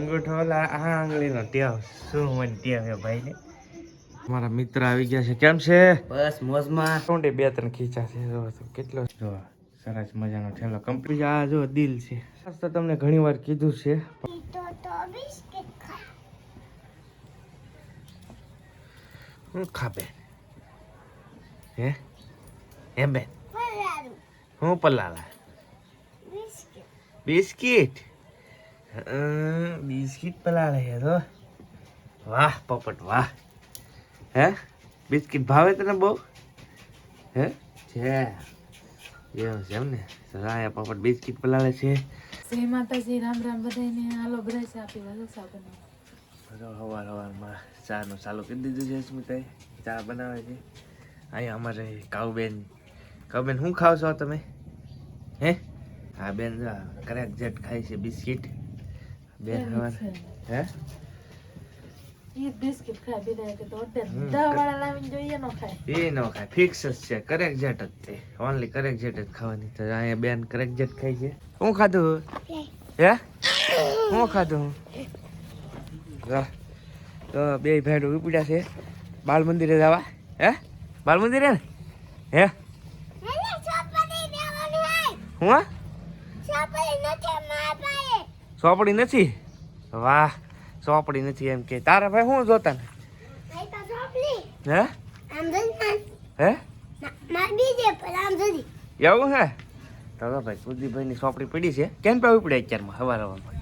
અંગૂઠો ઓલા આ આંગળીનો ટેવ શું મને ટેવ હે ભાઈ ને. મારા મિત્ર આવી ગયા છે. કેમ છે? બસ મોજમાં. ટોંડે બે ત્રણ ખીચા છે. જો તો કેટલો જો સરસ મજાનો ઠેલો કમ્પ્લીટ. આ જો દિલ છે. તો તમને ઘણી વાર કીધું છે. હું ખાબે હે બેન હું પલાલા બિસ્કિટ બિસ્કિટ પલાળે છે તો વાહ પોપટ વાહ. હે બિસ્કિટ ભાવે તને બહુ? હે છે એવું છે એમ ને. રાયા પોપટ બિસ્કિટ પલાળે છે. શ્રી માતાજી રામ રામ બધાને. હાલો બધા ચા પીવા ચા બનાવો. સવારમાં ચા નું ચાલુ કરી દીધું છે. સ્મિતાએ ચા બનાવે છે. અહીંયા અમારે કાઉબેન શું ખાવ છો તમે? હે હા બેન કરેક્ટ જેટ ખાય છે બિસ્કિટ બેન. હે ઈ બિસ્કિટ ખાય બીજા કે તો ઓર્ડર 10 વાળા લાવીને જોઈએ નો ખાય. એ નો ખાય ફિક્સ જ છે. કરેક્ટ જેટ જ તે ઓનલી કરેક્ટ જેટ જ ખાવાની. તો અહીંયા બેન કરેક્ટ જેટ ખાય છે. શું ખાધું? હે શું ખાધું? તો બે ભેડો ઉપડ્યા છે બાળ મંદિરે જવા. હે બાળ મંદિરે ને હે હું સોપડી નથી. વાહ સોપડી નથી એમ કે તારા ભાઈ શું જોતા ને? હે હે એવું હે તો ભાઈ કુલદીપભાઈ ની સોપડી પડી છે. કેમ પે ઉપડે અત્યારમાં હવાર હવારમાં?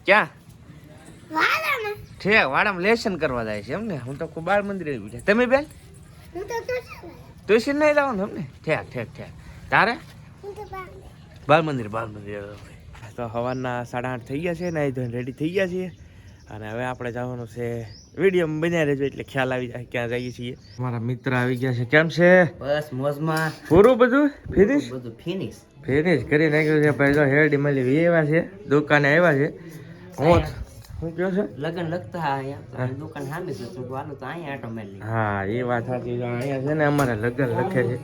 ક્યાં છે? વાડામાં લેસન કરવા જાય છે એમ ને. હું તો કોઈ બાળ મંદિરે ઉઠે. તમે બેન ટ્યુશન નહીં જવાનું એમ ને? ઠેક ઠેક ઠેક. તારે બાળ મંદિર તો સવારના 8:30 થઈ ગયા છે ને. અહીં રેડી થઈ ગયા છીએ અને હવે આપણે જવાનું છે. વિડીયો બનાવી રહેજો એટલે ખ્યાલ આવી જાય ક્યાં જઈએ છીએ. મારા મિત્ર આવી ગયા છે. કેમ છે? બસ મોજમાં. પૂરું બધું ફિનિશ બધું ફિનિશ કરી નાખ્યું છે ભાઈ. જો હેરડી મળી આવ્યા છે દુકાને આવ્યા છે. હું શું કહો છો? લગન લગતા અહીંયા દુકાન સામે છે તો આનું તો અહીંયા આટો મેલી. હા એ વાત સાચી. અહીંયા છે ને અમારે લગન લખે છે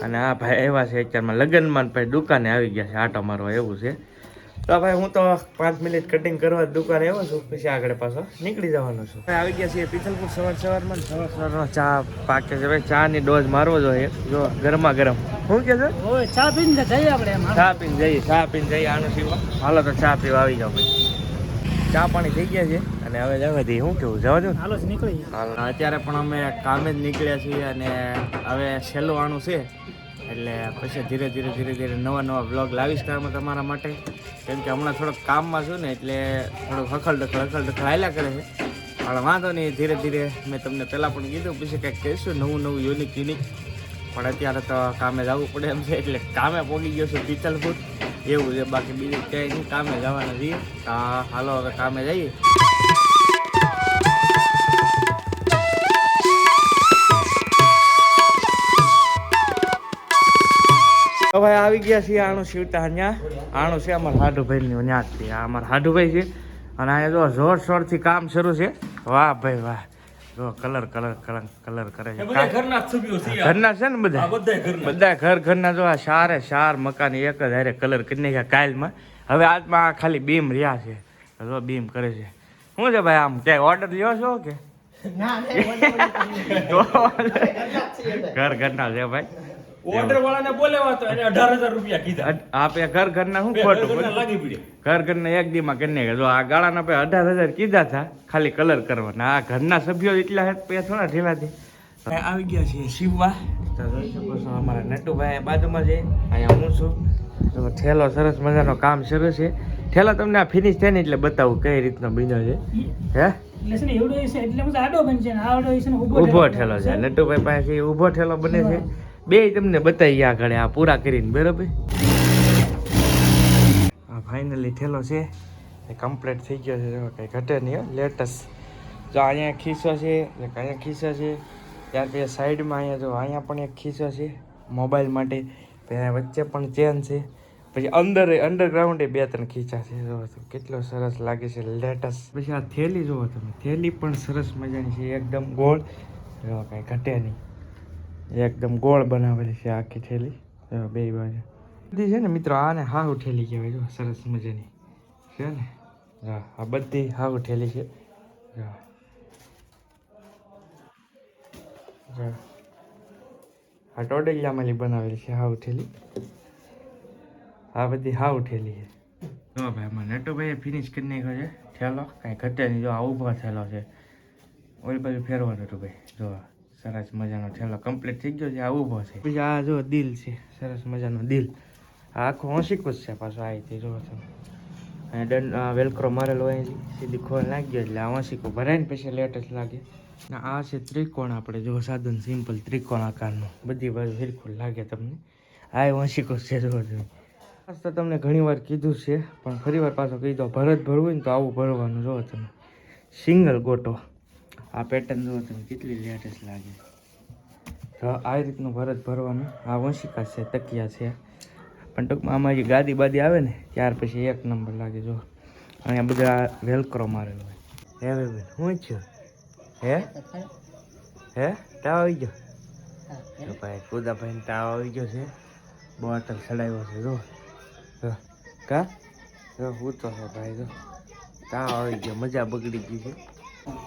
અને આ ભાઈ આવ્યા છે અત્યારમાં લગનમાં ભાઈ દુકાને આવી ગયા છે આટો મારવા એવું છે. તો ભાઈ હું તો 5 મિનિટ કટિંગ કરવા દુકાને આવ્યો છું. પછી આગળ પાછો નીકળી જવાનો છું. આવી ગયા છીએ પિથલપુર. સવારમાં સવારનો ચા પાકે છે ભાઈ. ચા ની ડોઝ મારવો જોઈએ. જો ગરમા ગરમ શું કે છે? ચા પીને જઈએ આપણે. ચા પીને જઈએ આનું સીવા. હાલો તો ચા પીવા આવી જાવ ભાઈ. ચા પાણી થઈ ગયા છે અને હવે જવા દઈએ. શું કેવું જવા દો? હાલો નીકળી. અત્યારે પણ અમે કામે જ નીકળ્યા છીએ અને હવે છેલ્લું આણું છે એટલે પછી ધીરે ધીરે નવા બ્લોગ લાવીશ તમારા માટે. કેમ કે હમણાં થોડોક કામમાં છું ને એટલે થોડુંક હખલ ડખલ હાલ્યા કરે છે. પણ વાંધો નહીં ધીરે ધીરે. મેં તમને પહેલાં પણ કીધું પછી કંઈક કહીશું નવું યુનિક. પણ અત્યારે તો કામે જવું પડે એમ છે એટલે કામે પહોંચી ગયો છું પિથલપુર એવું છે. બાકી બીજું ક્યાંય નહીં. કામે જવાના છીએ. હાલો હવે કામે જઈએ. હવે આવી ગયા છીએ આણું સીવતા. અહીંયા આણું છે અમારા હાડુભાઈ ની ન્યાજથી. આ અમારા હાડુભાઈ છે અને અહીંયા જો જોરશોરથી કામ શરૂ છે. વાહ ભાઈ વાહ. જો કલર કરે છે. ઘરના છે ને બધા ઘરના જો આ શાર મકાન એક જ હારે કલર કરી નાખ્યા કાલમાં. હવે આજમાં ખાલી બીમ રહ્યા છે. જો બીમ કરે છે. શું છે ભાઈ આમ ક્યાંય ઓર્ડર લ્યો છો કે? ઘરના છે ભાઈ. ઓર્ડર વાળાને બોલાવ્યા તો એને 18,000 રૂપિયા કીધા. આપે ઘરના શું ખોટું લાગી પડ્યા. ઘરના એક દીમાં કરી જો આ ગાળાના પે 18,000 કીધા હતા ખાલી કલર કરવાના. આ ઘરના સભ્યો એટલા હે પે થોડા ઢીલાથી. આવી ગયા છીએ શિવવા. તો જોઈ શકો છો અમારા નટુભાઈ બાજુમાં છે. અહીંયા હું છું. તો ઠેલો સરસ મજાનો કામ શરૂ છે. ઠેલો તમને આ ફિનિશ થાય ને એટલે બતાવું કઈ રીતનો બીજો છે. હે ઊભો ઠેલો છે નટુભાઈ પાસે. ઊભો ઠેલો બને છે. બે તમને બતાવી આગળ આ પૂરા કરીને બરાબર. આ ફાઇનલી ઠેલો છે એ કમ્પ્લીટ થઈ ગયો છે. કંઈ ઘટે નહીં લેટેસ્ટ. જો અહીંયા ખીસો છે અહીંયા ખીસો છે. ત્યાર પછી સાઈડમાં અહીંયા જો અહીંયા પણ એક ખીસો છે મોબાઈલ માટે. ત્યાં વચ્ચે પણ ચેન છે. પછી અંડરગ્રાઉન્ડ 2-3 ખીચા છે. જો કેટલો સરસ લાગે છે લેટેસ્ટ. પછી આ થેલી જુઓ તમે. થેલી પણ સરસ મજાની છે એકદમ ગોળ. જો કંઈ ઘટે નહીં. એકદમ ગોળ બનાવેલી છે આખી થેલી. બે બાજુ બધી છે ને મિત્રો. આને હાવ ઠેલી કહેવાય. જો સરસ મજાની છે ને. હા આ બધી હાવ ઠેલી છે હા હા આ ટોડલિયામાંથી બનાવેલી છે હાવ ઠેલી આ બધી હાવ ઠેલી છે જો ભાઈ આમાં નટુભાઈએ ફિનિશ કરી નાખ્યો છે ઠેલો કાંઈ ઘટે નહીં જો આ ઊભો થયેલો છે ઓલી બાજુ ફેરવો નટુભાઈ જો સરસ મજાનો ઠેલો કમ્પ્લીટ થઈ ગયો છે આ ઊભો છે પછી આ જો દિલ છે સરસ મજાનો દિલ આ આખો ઓશિકો જ છે પાછો આ રીતે જો તમે અને દંડ વેલક્રો મારેલો હોય સીધી ખોલ નાખી ગયો એટલે આ ઓશિકો ભરાય ને પછી લેટેસ્ટ લાગે ને આ છે ત્રિકોણ આપણે જો સાદું સિમ્પલ ત્રિકોણ આકારનો બધી બાજુ બિલકુલ લાગે તમને આ ઓશિકો છે જો તમે તો તમને ઘણી વાર કીધું છે પણ ફરી વાર પાછો કહી દો ભરત ભરવું ને તો આવું ભરવાનું જો તમે સિંગલ ગોટો આ પેટર્ન જો તમે કેટલી લેટેસ્ટ લાગે તો આ રીતનું ભરત ભરવાનું આ વંશિકા છે તકિયા છે પણ ટૂંકમાં આમાં જે ગાદી બાદી આવે ને ત્યાર પછી એક નંબર લાગે જો અહીંયા બધા વેલક્રો મારેલો હોય હે બેન શું થયું હે હે તાવ આવી ગયો ભાઈ કુદાભાઈ તાવ આવી ગયો છે બોટલ ચડાવ્યો છે જો કા જો હું તો છે ભાઈ જો તાવ આવી ગયો મજા બગડી ગઈ છે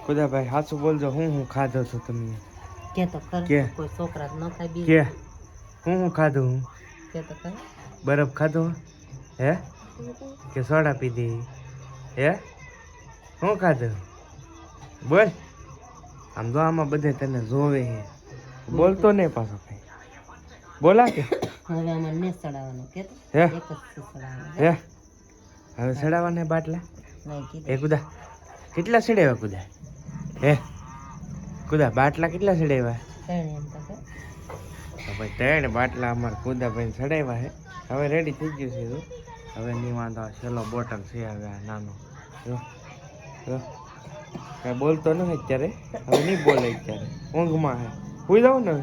ખુદાભાઈ સાચું બોલજો હું ખાધો છો તમને કે તો ખર કે? કોઈ છોકરા ન ખાય બી કે હું ખાધું હું કે તો ખર બરફ ખાધો હે કે સોડા પીધી હે શું ખાધું બોલ આમ તો આમાં બધે તને જોવે હે બોલતો નહીં પાછો કઈ બોલા કે હવે આમાં ને ચડાવવાનું કે તો હે એક જ ચડાવવાનું હે હવે ચડાવવાના બાટલા નહીં એ કીધું કુદા કેટલા ચડાવ્યા કુદા હે કુદા બાટલા કેટલા ચડાવ્યા ત્રણ એમ તો કે તો ભાઈ 3 બાટલા અમારે કુદાભાઈ ચડાવ્યા હે હવે રેડી થઈ ગયું છે જો હવે નહીં વાંધો છેલ્લો બોટલ છે હવે આ નાનો જો જો કાંઈ બોલતો નથી અત્યારે હવે નહીં બોલે અત્યારે ઊંઘમાં હે સુઈ જાવ ને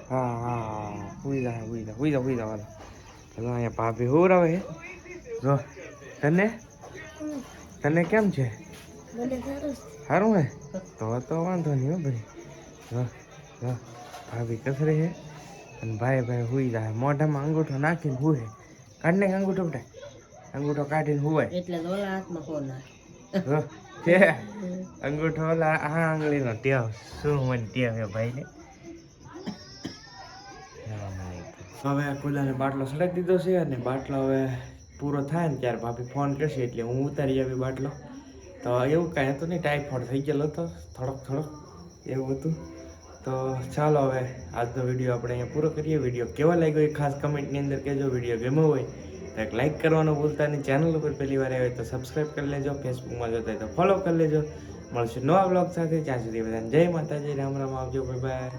હા હા સુઈ જા હાલો ચલો અહીંયા ભાભી હુરાવે હે જો તને કેમ છે સારું હે તો વાંધો નહીં હો ભાઈ જો જો ભાભી કસરે હે અને ભાઈ હુઈ જાય મોઢામાં અંગૂઠો નાખીને હુએ કાઢને અંગૂઠો બેટા અંગૂઠો કાઢીને હુવાય એટલે જ ઓલા હાથમાં ફોન નાખે જો છે અંગૂઠો ઓલા આ આંગળીનો ટેવ શું મને ટેવ હે ભાઈને હવે કુદાને બાટલો સડાવી દીધો છે અને બાટલો હવે પૂરો થાય ને ત્યારે ભાભી ફોન કરશે એટલે હું ઉતારી આવી બાટલો તો એવું કાંઈ હતું નહીં ટાઈફોઈડ થઈ ગયેલો હતો થોડોક એવું હતું તો ચાલો હવે આજનો વિડીયો આપણે અહીંયા પૂરો કરીએ વિડીયો કેવો લાગ્યો એ ખાસ કમેન્ટની અંદર કહેજો વિડીયો ગમ્યો હોય તો એક લાઇક કરવાનું ભૂલતા નહીં ચેનલ ઉપર પહેલી વાર આવે તો સબસ્ક્રાઈબ કરી લેજો ફેસબુકમાં જોતા હોય તો ફોલો કરી લેજો મળશું નવા બ્લોગ સાથે ત્યાં સુધી બધાને જય માતાજી રામ રામ આવજો બાય બાય